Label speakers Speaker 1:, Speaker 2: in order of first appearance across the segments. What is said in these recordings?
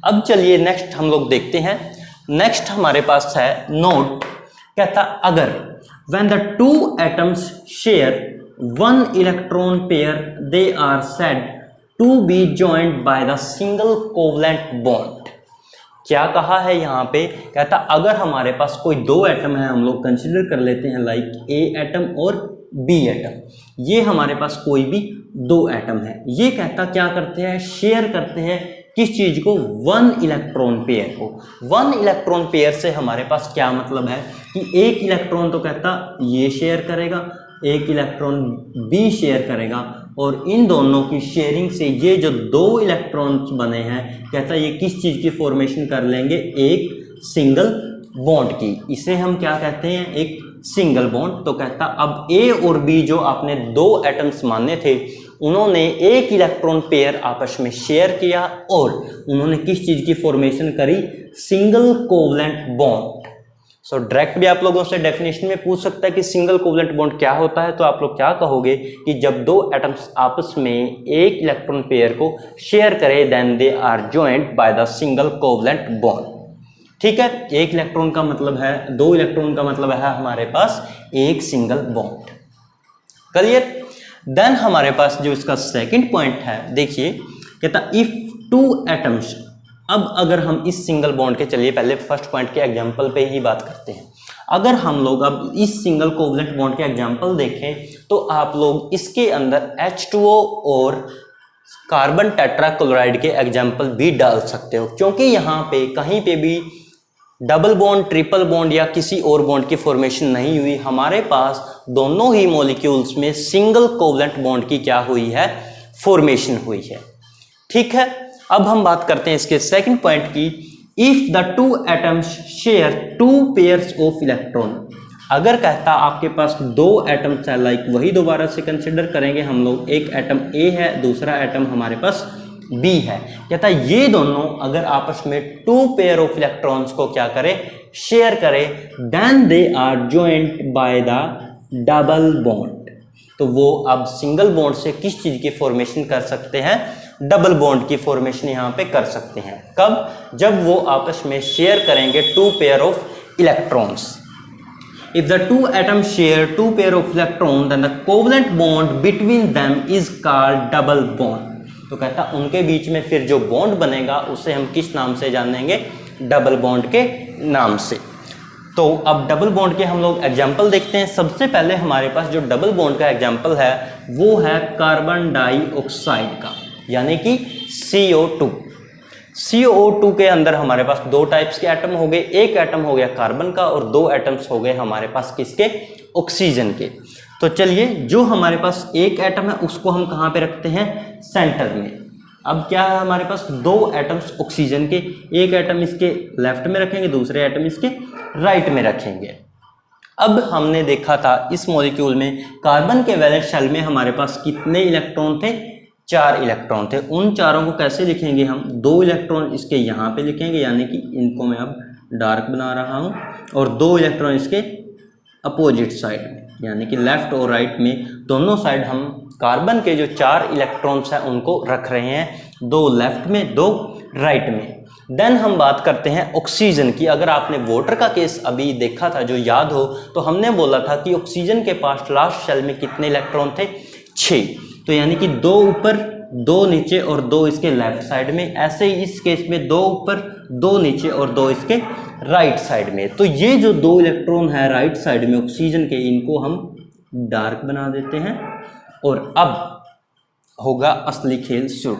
Speaker 1: अब चलिए नेक्स्ट हम लोग देखते हैं। नेक्स्ट हमारे पास है नोट, कहता अगर when the two atoms share one electron pair they are said to be joined by the single covalent bond। क्या कहा है यहाँ पे, कहता अगर हमारे पास कोई दो एटम है, हम लोग कंसिडर कर लेते हैं लाइक ए एटम और बी एटम, ये हमारे पास कोई भी दो एटम है, ये कहता क्या करते हैं, शेयर करते हैं किस चीज को, वन इलेक्ट्रॉन पेयर को। वन इलेक्ट्रॉन पेयर से हमारे पास क्या मतलब है कि एक इलेक्ट्रॉन तो कहता ये शेयर करेगा, एक इलेक्ट्रॉन बी शेयर करेगा, और इन दोनों की शेयरिंग से ये जो दो इलेक्ट्रॉन्स बने हैं, कहता ये किस चीज की फॉर्मेशन कर लेंगे, एक सिंगल बॉन्ड की। इसे हम क्या कहते हैं, एक सिंगल बॉन्ड। तो कहता अब ए और बी जो आपने दो एटम्स माने थे, उन्होंने एक इलेक्ट्रॉन पेयर आपस में शेयर किया और उन्होंने किस चीज की फॉर्मेशन करी, single covalent bond. So direct भी आप लोगों से डेफिनेशन में पूछ सकता है कि सिंगल कोवलेंट बॉन्ड क्या होता है, तो आप लोग क्या कहोगे कि जब दो एटम्स आपस में एक इलेक्ट्रॉन पेयर को शेयर करें then they are joined by the single covalent bond. ठीक है, एक इलेक्ट्रॉन का मतलब है, दो इलेक्ट्रॉन का मतलब है हमारे पास एक सिंगल बॉन्ड। क्लियर। देन हमारे पास जो इसका सेकंड पॉइंट है, देखिए कहता इफ टू एटम्स, अब अगर हम इस सिंगल बॉन्ड के, चलिए पहले फर्स्ट पॉइंट के एग्जांपल पे ही बात करते हैं। अगर हम लोग अब इस सिंगल कोवलेंट बॉन्ड के एग्जांपल देखें तो आप लोग इसके अंदर H2O और कार्बन टेट्राक्लोराइड के एग्जांपल भी डाल सकते हो, क्योंकि यहाँ पे कहीं पे भी डबल बॉन्ड, ट्रिपल बॉन्ड या किसी और बॉन्ड की फॉर्मेशन नहीं हुई, हमारे पास दोनों ही मॉलिक्यूल्स में सिंगल कोवलेंट बॉन्ड की क्या हुई है, फॉर्मेशन हुई है। ठीक है, अब हम बात करते हैं इसके सेकंड पॉइंट की। If the two atoms share two pairs of electron, अगर कहता आपके पास दो एटम्स है, लाइक वही दोबारा से कंसिडर करेंगे हम लोग, एक एटम ए है, दूसरा एटम हमारे पास बी है, कहता ये दोनों अगर आपस में टू पेयर ऑफ इलेक्ट्रॉन्स को क्या करें, शेयर करें, then they are joined by the double bond. तो वो अब सिंगल बॉन्ड से किस चीज की फॉर्मेशन कर सकते हैं, डबल बॉन्ड की फॉर्मेशन यहाँ पे कर सकते हैं। कब, जब वो आपस में शेयर करेंगे two pair of electrons. If the two atoms share two pair of electrons, then the covalent bond between them is called double bond। तो कहता उनके बीच में फिर जो बॉन्ड बनेगा उसे हम किस नाम से जानेंगे, डबल बॉन्ड के नाम से। तो अब डबल बॉन्ड के हम लोग एग्जाम्पल देखते हैं। सबसे पहले हमारे पास जो डबल बॉन्ड का एग्जाम्पल है वो है कार्बन डाइऑक्साइड का, यानी कि CO2। CO2 के अंदर हमारे पास दो टाइप्स के एटम हो गए, एक एटम हो गया कार्बन का और दो एटम्स हो गए हमारे पास किसके, ऑक्सीजन के। तो चलिए जो हमारे पास एक एटम है उसको हम कहाँ पे रखते हैं, सेंटर में। अब क्या है हमारे पास दो एटम्स ऑक्सीजन के, एक एटम इसके लेफ्ट में रखेंगे, दूसरे एटम इसके राइट में रखेंगे। अब हमने देखा था इस मॉलिक्यूल में कार्बन के वैलेंस शेल में हमारे पास कितने इलेक्ट्रॉन थे, 4 इलेक्ट्रॉन थे। उन चारों को कैसे लिखेंगे हम, 2 इलेक्ट्रॉन इसके यहाँ पे लिखेंगे, यानी कि इनको मैं अब डार्क बना रहा हूँ, और 2 इलेक्ट्रॉन इसके अपोजिट साइड में, यानी कि लेफ्ट और राइट में दोनों साइड हम कार्बन के जो 4 इलेक्ट्रॉन्स हैं उनको रख रहे हैं, 2 लेफ्ट में 2 राइट में। देन हम बात करते हैं ऑक्सीजन की। अगर आपने वाटर का केस अभी देखा था जो याद हो, तो हमने बोला था कि ऑक्सीजन के पास लास्ट शेल में कितने इलेक्ट्रॉन थे, 6। तो यानी कि 2 ऊपर 2 नीचे और 2 इसके लेफ्ट साइड में। ऐसे ही इस केस में 2 ऊपर 2 नीचे और 2 इसके राइट साइड में। तो ये जो 2 इलेक्ट्रॉन है राइट साइड में ऑक्सीजन के, इनको हम डार्क बना देते हैं। और अब होगा असली खेल शुरू।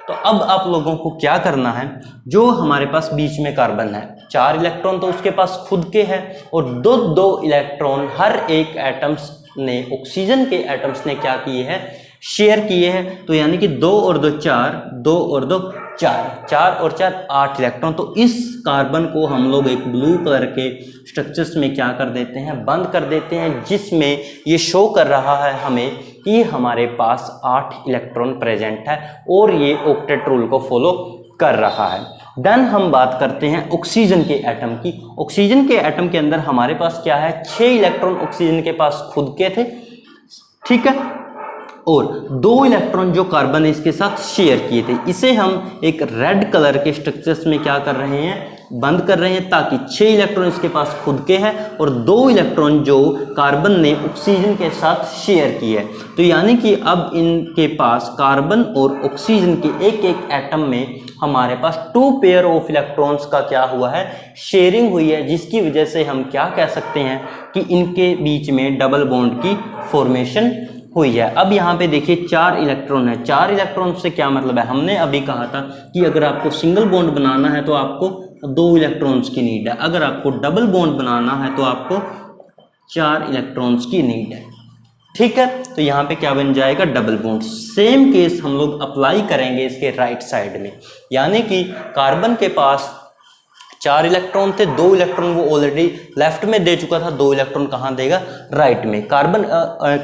Speaker 1: तो अब आप लोगों को क्या करना है, जो हमारे पास बीच में कार्बन है, 4 इलेक्ट्रॉन तो उसके पास खुद के हैं, और 2 इलेक्ट्रॉन हर एक एटम्स ने, ऑक्सीजन के एटम्स ने क्या किए हैं, शेयर किए हैं। तो यानी कि 2 और 2 4, 2 और 2 4, 4 और 4 8 इलेक्ट्रॉन। तो इस कार्बन को हम लोग एक ब्लू कलर के स्ट्रक्चर्स में क्या कर देते हैं, बंद कर देते हैं, जिसमें ये शो कर रहा है हमें कि हमारे पास 8 इलेक्ट्रॉन प्रेजेंट है और ये ऑक्टेट रूल को फॉलो कर रहा है। देन हम बात करते हैं ऑक्सीजन के एटम की। ऑक्सीजन के एटम के अंदर हमारे पास क्या है, 6 इलेक्ट्रॉन ऑक्सीजन के पास खुद के थे, ठीक है। और 2 इलेक्ट्रॉन जो कार्बन ने इसके साथ शेयर किए थे, इसे हम एक रेड कलर के स्ट्रक्चर्स में क्या कर रहे हैं, बंद कर रहे हैं, ताकि 6 इलेक्ट्रॉन इसके पास खुद के हैं और 2 इलेक्ट्रॉन जो कार्बन ने ऑक्सीजन के साथ शेयर किए हैं। तो यानी कि अब इनके पास कार्बन और ऑक्सीजन के एक एक एटम में हमारे पास 2 पेयर ऑफ इलेक्ट्रॉन्स का क्या हुआ है, शेयरिंग हुई है, जिसकी वजह से हम क्या कह सकते हैं कि इनके बीच में डबल बॉन्ड की फॉर्मेशन हुई है। अब यहाँ पे देखिए 4 इलेक्ट्रॉन है। 4 इलेक्ट्रॉन से क्या मतलब है, हमने अभी कहा था कि अगर आपको सिंगल बॉन्ड बनाना है तो आपको 2 इलेक्ट्रॉन्स की नीड है, अगर आपको डबल बॉन्ड बनाना है तो आपको 4 इलेक्ट्रॉन्स की नीड है। ठीक है, तो यहाँ पे क्या बन जाएगा, डबल बॉन्ड। सेम केस हम लोग अप्लाई करेंगे इसके राइट साइड में, यानी कि कार्बन के पास 4 इलेक्ट्रॉन थे, 2 इलेक्ट्रॉन वो ऑलरेडी लेफ्ट में दे चुका था, 2 इलेक्ट्रॉन कहाँ देगा, राइट में। कार्बन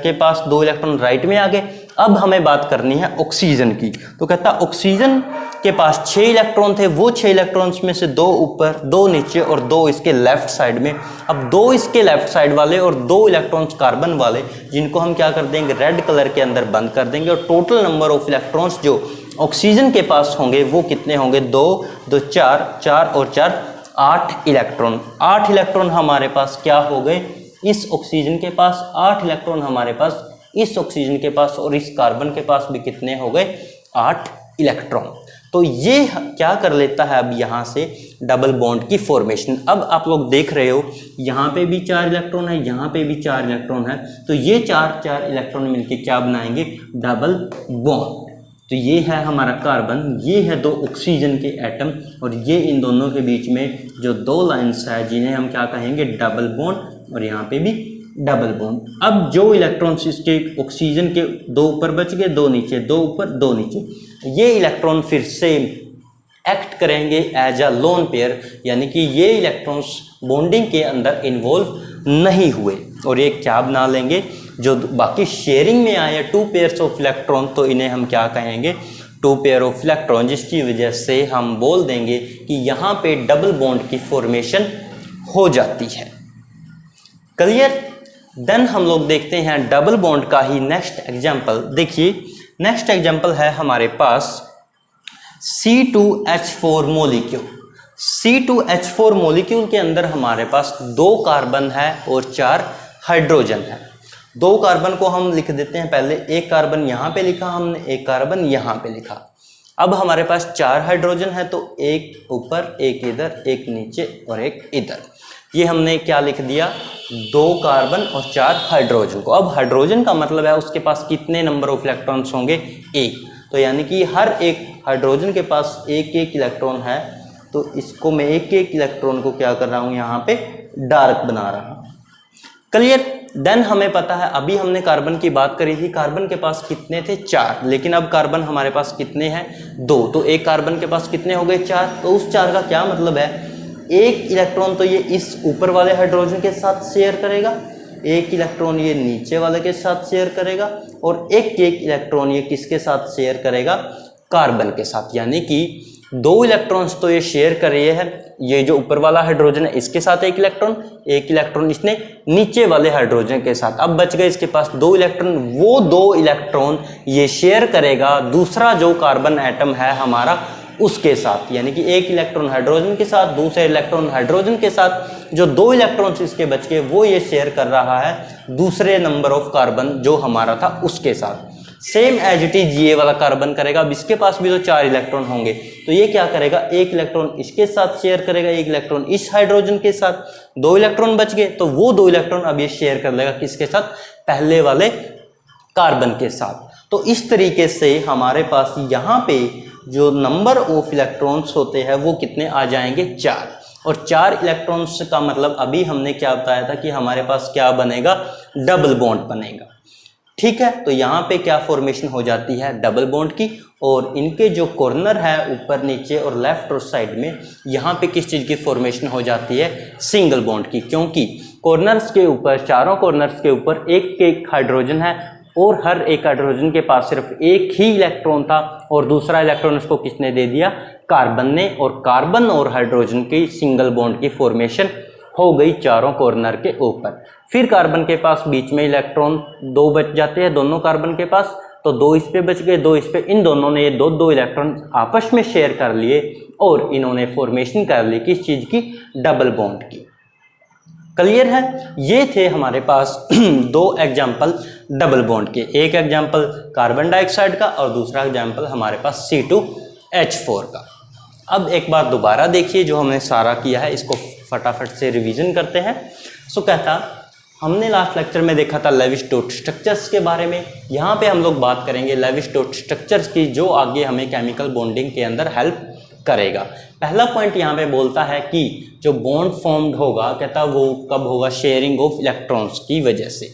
Speaker 1: के पास 2 इलेक्ट्रॉन राइट में आ गए। अब हमें बात करनी है ऑक्सीजन की। तो कहता ऑक्सीजन के पास 6 इलेक्ट्रॉन थे, वो 6 इलेक्ट्रॉन्स में से 2 ऊपर, 2 नीचे और 2 इसके लेफ्ट साइड में। अब 2 इसके लेफ्ट साइड वाले और 2 इलेक्ट्रॉन्स कार्बन वाले, जिनको हम क्या कर देंगे, रेड कलर के अंदर बंद कर देंगे, और टोटल नंबर ऑफ इलेक्ट्रॉन्स जो ऑक्सीजन के पास होंगे वो कितने होंगे, 2 2 4 4 और 4 8 इलेक्ट्रॉन। 8 इलेक्ट्रॉन हमारे पास क्या हो गए, इस ऑक्सीजन के पास 8 इलेक्ट्रॉन हमारे पास इस ऑक्सीजन के पास, और इस कार्बन के पास भी कितने हो गए, 8 इलेक्ट्रॉन। तो ये क्या कर लेता है अब यहाँ से डबल बॉन्ड की फॉर्मेशन। अब आप लोग देख रहे हो यहाँ पे भी 4 इलेक्ट्रॉन है, यहाँ पे भी 4 इलेक्ट्रॉन है, तो ये 4 इलेक्ट्रॉन मिलके क्या बनाएंगे, डबल बॉन्ड। तो ये है हमारा कार्बन, ये है 2 ऑक्सीजन के एटम, और ये इन दोनों के बीच में जो 2 लाइंस है जिन्हें हम क्या कहेंगे, डबल बॉन्ड, और यहाँ पे भी डबल बॉन्ड। अब जो इलेक्ट्रॉन्स इसके ऑक्सीजन के 2 ऊपर बच गए, 2 नीचे, 2 ऊपर 2 नीचे, ये इलेक्ट्रॉन फिर से एक्ट करेंगे एज अ लोन पेयर, यानी कि ये इलेक्ट्रॉन्स बॉन्डिंग के अंदर इन्वॉल्व नहीं हुए, और ये क्या बना लेंगे, जो बाकी शेयरिंग में आए 2 पेयर्स ऑफ इलेक्ट्रॉन, तो इन्हें हम क्या कहेंगे, 2 पेयर ऑफ इलेक्ट्रॉन, जिसकी वजह से हम बोल देंगे कि यहाँ पे डबल बॉन्ड की फॉर्मेशन हो जाती है। क्लियर। देन हम लोग देखते हैं डबल बॉन्ड का ही नेक्स्ट एग्जाम्पल। देखिए नेक्स्ट एग्जाम्पल है हमारे पास C2H4 मॉलिक्यूल। C2H4 मॉलिक्यूल के अंदर हमारे पास 2 कार्बन है और 4 हाइड्रोजन है। 2 कार्बन को हम लिख देते हैं पहले, एक कार्बन यहाँ पे लिखा हमने, एक कार्बन यहाँ पे लिखा। अब हमारे पास 4 हाइड्रोजन है, तो एक ऊपर, एक इधर, एक नीचे और एक इधर। ये हमने क्या लिख दिया, 2 कार्बन और 4 हाइड्रोजन को। अब हाइड्रोजन का मतलब है उसके पास कितने नंबर ऑफ इलेक्ट्रॉन्स होंगे, 1। तो यानी कि हर एक हाइड्रोजन के पास 1 इलेक्ट्रॉन है, तो इसको मैं 1 इलेक्ट्रॉन को क्या कर रहा हूँ, यहाँ पे डार्क बना रहा हूँ। क्लियर। देन हमें पता है, अभी हमने कार्बन की बात करी थी, कार्बन के पास कितने थे, 4, लेकिन अब कार्बन हमारे पास कितने हैं, 2। तो एक कार्बन के पास कितने हो गए, 4। तो उस 4 का क्या मतलब है, 1 इलेक्ट्रॉन तो ये इस ऊपर वाले हाइड्रोजन के साथ शेयर करेगा, 1 इलेक्ट्रॉन ये नीचे वाले के साथ शेयर करेगा, और 1 इलेक्ट्रॉन ये किसके साथ शेयर करेगा, कार्बन के साथ। यानी कि 2 इलेक्ट्रॉन्स तो ये शेयर कर रहे हैं, ये जो ऊपर वाला हाइड्रोजन है इसके साथ 1 इलेक्ट्रॉन इसने नीचे वाले हाइड्रोजन के साथ। अब बच गए इसके पास 2 इलेक्ट्रॉन, वो 2 इलेक्ट्रॉन ये शेयर करेगा दूसरा जो कार्बन एटम है हमारा उसके साथ। यानी कि 1 इलेक्ट्रॉन हाइड्रोजन के साथ, दूसरे इलेक्ट्रॉन हाइड्रोजन के साथ, जो 2 इलेक्ट्रॉन्स इसके बच गए वो ये शेयर कर रहा है दूसरे नंबर ऑफ कार्बन जो हमारा था उसके साथ। सेम एज इट इज ये वाला कार्बन करेगा। अब इसके पास भी तो 4 इलेक्ट्रॉन होंगे, तो ये क्या करेगा, 1 इलेक्ट्रॉन इसके साथ शेयर करेगा, 1 इलेक्ट्रॉन इस हाइड्रोजन के साथ, 2 इलेक्ट्रॉन बच गए, तो वो 2 इलेक्ट्रॉन अब ये शेयर कर लेगा किसके साथ, पहले वाले कार्बन के साथ। तो इस तरीके से हमारे पास यहाँ पे जो नंबर ऑफ इलेक्ट्रॉन्स होते हैं वो कितने आ जाएंगे, 4। और 4 इलेक्ट्रॉन्स का मतलब अभी हमने क्या बताया था कि हमारे पास क्या बनेगा, डबल बॉन्ड बनेगा। ठीक है, तो यहाँ पे क्या फॉर्मेशन हो जाती है, डबल बॉन्ड की। और इनके जो कॉर्नर है ऊपर नीचे और लेफ्ट और साइड में, यहाँ पे किस चीज़ की फॉर्मेशन हो जाती है, सिंगल बॉन्ड की। क्योंकि कॉर्नर्स के ऊपर, चारों कॉर्नर्स के ऊपर 1 हाइड्रोजन है, और हर एक हाइड्रोजन के पास सिर्फ 1 ही इलेक्ट्रॉन था, और दूसरा इलेक्ट्रॉन उसको किसने दे दिया, कार्बन ने। और कार्बन और हाइड्रोजन की सिंगल बॉन्ड की फॉर्मेशन हो गई चारों कॉर्नर के ऊपर। फिर कार्बन के पास बीच में इलेक्ट्रॉन 2 बच जाते हैं दोनों कार्बन के पास, तो 2 इस पे बच गए, 2 इस पे, इन दोनों ने ये दो इलेक्ट्रॉन आपस में शेयर कर लिए और इन्होंने फॉर्मेशन कर ली किस चीज़ की, डबल बॉन्ड की। क्लियर है? ये थे हमारे पास 2 एग्जाम्पल डबल बॉन्ड के, एक एग्जाम्पल कार्बन डाइऑक्साइड का और दूसरा एग्जाम्पल हमारे पास C2H4 का। अब एक बार दोबारा देखिए जो हमने सारा किया है, इसको फटाफट से रिवीजन करते हैं। सो कहता, हमने लास्ट लेक्चर में देखा था लेविस-डॉट स्ट्रक्चर्स के बारे में। यहाँ पे हम लोग बात करेंगे लेविस-डॉट स्ट्रक्चर्स की, जो आगे हमें केमिकल बॉन्डिंग के अंदर हेल्प करेगा। पहला पॉइंट यहाँ पे बोलता है कि जो बॉन्ड फॉर्म्ड होगा, कहता वो कब होगा, शेयरिंग ऑफ इलेक्ट्रॉन्स की वजह से।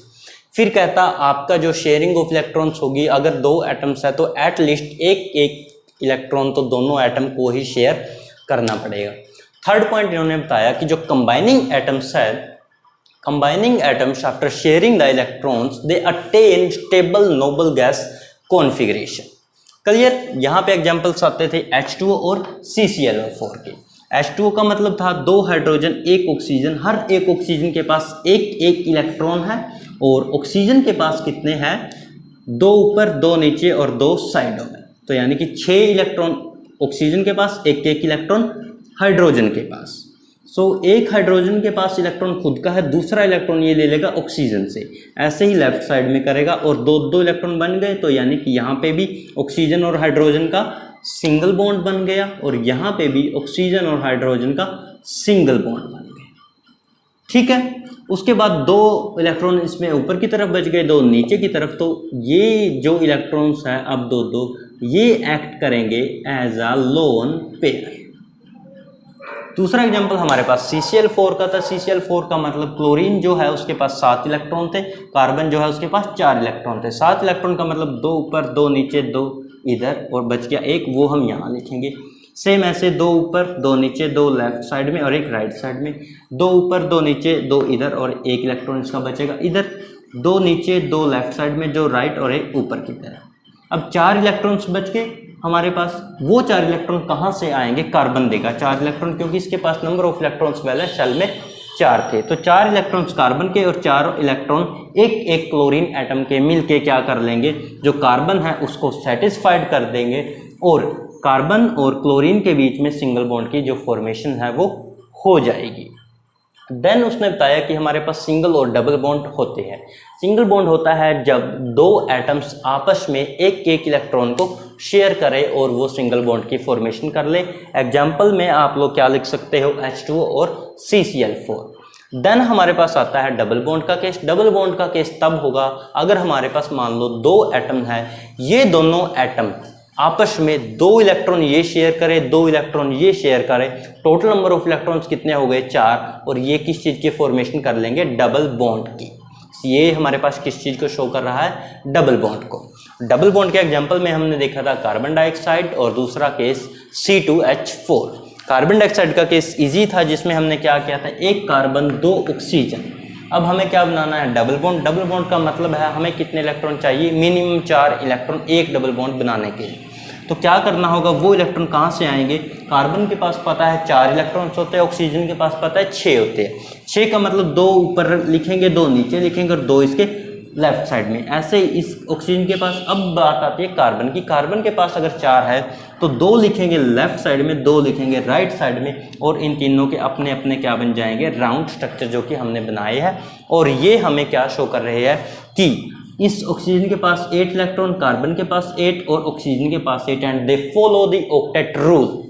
Speaker 1: फिर कहता आपका जो शेयरिंग ऑफ इलेक्ट्रॉन्स होगी, अगर 2 एटम्स है तो एटलीस्ट एक इलेक्ट्रॉन तो दोनों एटम को ही शेयर करना पड़ेगा। थर्ड पॉइंट इन्होंने बताया कि जो कंबाइनिंग एटम्स है, combining atoms after sharing the electrons they attain stable noble gas configuration. Clear? यहाँ पे एग्जांपल्स आते थे H2O और CClO4 के। H2O का मतलब था 2 हाइड्रोजन 1 ऑक्सीजन, हर एक ऑक्सीजन के पास एक इलेक्ट्रॉन है, और ऑक्सीजन के पास कितने हैं, 2 ऊपर 2 नीचे और 2 साइडों में, तो यानी कि 6 इलेक्ट्रॉन ऑक्सीजन के पास, एक इलेक्ट्रॉन हाइड्रोजन के पास। सो एक हाइड्रोजन के पास इलेक्ट्रॉन खुद का है, दूसरा इलेक्ट्रॉन ये ले लेगा ऑक्सीजन से, ऐसे ही लेफ्ट साइड में करेगा और 2 इलेक्ट्रॉन बन गए। तो यानी कि यहाँ पे भी ऑक्सीजन और हाइड्रोजन का सिंगल बॉन्ड बन गया और यहाँ पे भी ऑक्सीजन और हाइड्रोजन का सिंगल बॉन्ड बन गया। ठीक है, उसके बाद 2 इलेक्ट्रॉन इसमें ऊपर की तरफ बच गए, 2 नीचे की तरफ। तो ये जो इलेक्ट्रॉन्स हैं अब 2 ये एक्ट करेंगे एज अ लोन पेयर। दूसरा एग्जांपल हमारे पास CCl4 का था। CCl4 का मतलब क्लोरीन जो है उसके पास 7 इलेक्ट्रॉन थे, कार्बन जो है उसके पास 4 इलेक्ट्रॉन थे। 7 इलेक्ट्रॉन का मतलब 2 ऊपर 2 नीचे 2 इधर और बच गया एक, वो हम यहाँ लिखेंगे। सेम ऐसे 2 ऊपर 2 नीचे 2 लेफ्ट साइड में और एक राइट साइड में, 2 ऊपर 2 नीचे 2 इधर और एक इलेक्ट्रॉन इसका बचेगा इधर, 2 नीचे 2 लेफ्ट साइड में जो राइट और एक ऊपर की तरफ। अब 4 इलेक्ट्रॉन्स बच गए हमारे पास। वो 4 इलेक्ट्रॉन कहाँ से आएंगे, कार्बन देगा 4 इलेक्ट्रॉन, क्योंकि इसके पास number of electrons valence shell में 4 थे। तो 4 इलेक्ट्रॉन्स कार्बन के और 4 इलेक्ट्रॉन एक क्लोरीन एटम के मिलके क्या कर लेंगे, जो कार्बन है उसको सेटिस्फाइड कर देंगे और कार्बन और क्लोरीन के बीच में सिंगल बॉन्ड की जो फॉर्मेशन है वो हो जाएगी। देन उसने बताया कि हमारे पास सिंगल और डबल बॉन्ड होते हैं। सिंगल बॉन्ड होता है जब 2 एटम्स आपस में एक इलेक्ट्रॉन को शेयर करें और वो सिंगल बॉन्ड की फॉर्मेशन कर ले। एग्जाम्पल में आप लोग क्या लिख सकते हो, H2O और CCl4। देन हमारे पास आता है डबल बॉन्ड का केस। डबल बॉन्ड का केस तब होगा अगर हमारे पास मान लो 2 एटम है, ये दोनों एटम आपस में 2 इलेक्ट्रॉन ये शेयर करें, 2 इलेक्ट्रॉन ये शेयर करें, टोटल नंबर ऑफ इलेक्ट्रॉन्स कितने हो गए, 4, और ये किस चीज़ की फॉर्मेशन कर लेंगे, डबल बॉन्ड की। ये हमारे पास किस चीज़ को शो कर रहा है, डबल बॉन्ड को। डबल बॉन्ड के एग्जांपल में हमने देखा था कार्बन डाइऑक्साइड और दूसरा केस C2H4। कार्बन डाइऑक्साइड का केस इजी था जिसमें हमने क्या किया था, 1 कार्बन 2 ऑक्सीजन। अब हमें क्या बनाना है, डबल बॉन्ड। डबल बॉन्ड का मतलब है हमें कितने इलेक्ट्रॉन चाहिए, मिनिमम 4 इलेक्ट्रॉन एक डबल बॉन्ड बनाने के लिए। तो क्या करना होगा, वो इलेक्ट्रॉन कहाँ से आएंगे, कार्बन के पास पता है 4 इलेक्ट्रॉन्स होते हैं, ऑक्सीजन के पास पता है 6 होते हैं। 6 का मतलब 2 ऊपर लिखेंगे 2 नीचे लिखेंगे और 2 इसके लेफ्ट साइड में, ऐसे ही इस ऑक्सीजन के पास। अब बात आती है कार्बन की। कार्बन के पास अगर 4 है तो 2 लिखेंगे लेफ्ट साइड में, 2 लिखेंगे राइट साइड में, और इन तीनों के अपने अपने क्या बन जाएंगे, राउंड स्ट्रक्चर जो कि हमने बनाए हैं। और ये हमें क्या शो कर रहे हैं कि इस ऑक्सीजन के पास 8 इलेक्ट्रॉन, कार्बन के पास 8 और ऑक्सीजन के पास 8, and they follow the octet rule.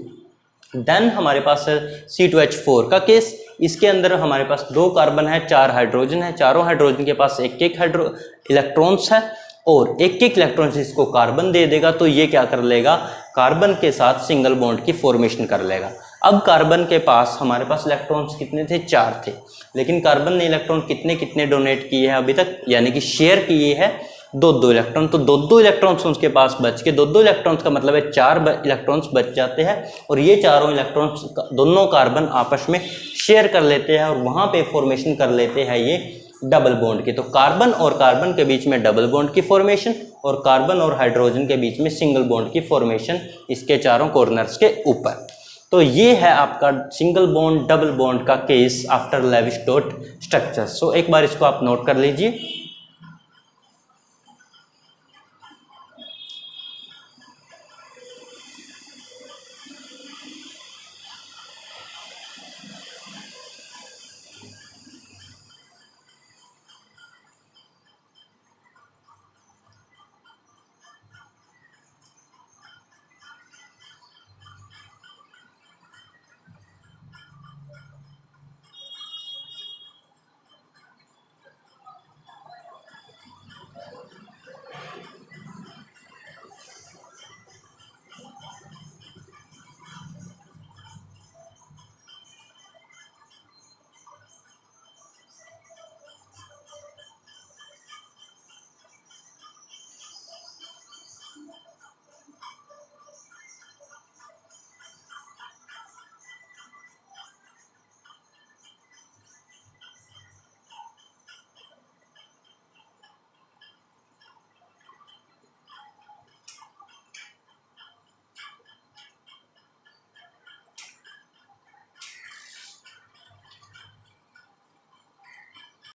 Speaker 1: Then हमारे पास है C2H4 का केस। इसके अंदर हमारे पास 2 कार्बन है, 4 हाइड्रोजन है, चारों हाइड्रोजन के पास एक इलेक्ट्रॉन्स है और एक इलेक्ट्रॉन्स इसको कार्बन दे देगा। तो ये क्या कर लेगा, कार्बन के साथ सिंगल बॉन्ड की फॉर्मेशन कर लेगा। अब कार्बन के पास हमारे पास इलेक्ट्रॉन्स कितने थे, 4 थे, लेकिन कार्बन ने इलेक्ट्रॉन कितने डोनेट किए हैं अभी तक, यानी कि शेयर किए हैं 2 इलेक्ट्रॉन। तो 2 इलेक्ट्रॉन्स उसके पास बच के, 2 इलेक्ट्रॉन्स का मतलब है 4 इलेक्ट्रॉन्स बच जाते हैं और ये चारों इलेक्ट्रॉन्स दोनों कार्बन आपस में शेयर कर लेते हैं और वहाँ पे फॉर्मेशन कर लेते हैं ये डबल बॉन्ड की। तो कार्बन और कार्बन के बीच में डबल बॉन्ड की फॉर्मेशन और कार्बन और हाइड्रोजन के बीच में सिंगल बॉन्ड की फॉर्मेशन इसके चारों कॉर्नर्स के ऊपर। तो ये है आपका सिंगल बॉन्ड डबल बॉन्ड का केस आफ्टर लेविस-डॉट स्ट्रक्चर। सो एक बार इसको आप नोट कर लीजिए।